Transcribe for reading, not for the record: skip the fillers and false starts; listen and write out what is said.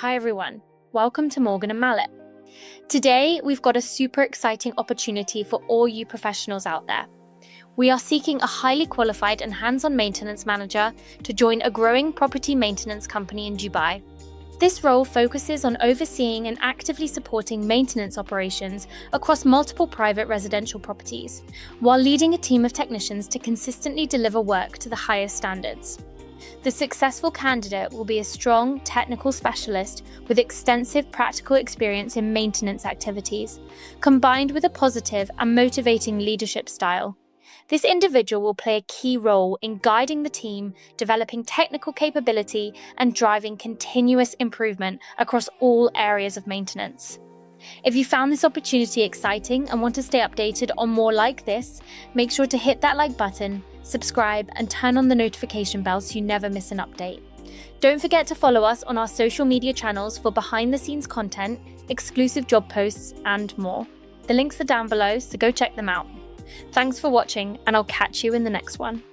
Hi everyone, welcome to Morgan & Mallet. Today we've got a super exciting opportunity for all you professionals out there. We are seeking a highly qualified and hands-on maintenance manager to join a growing property maintenance company in Dubai. This role focuses on overseeing and actively supporting maintenance operations across multiple private residential properties, while leading a team of technicians to consistently deliver work to the highest standards. The successful candidate will be a strong technical specialist with extensive practical experience in maintenance activities, combined with a positive and motivating leadership style. This individual will play a key role in guiding the team, developing technical capability, and driving continuous improvement across all areas of maintenance. If you found this opportunity exciting and want to stay updated on more like this, make sure to hit that like button, subscribe, and turn on the notification bell so you never miss an update. Don't forget to follow us on our social media channels for behind-the-scenes content, exclusive job posts, and more. The links are down below, so go check them out. Thanks for watching, and I'll catch you in the next one.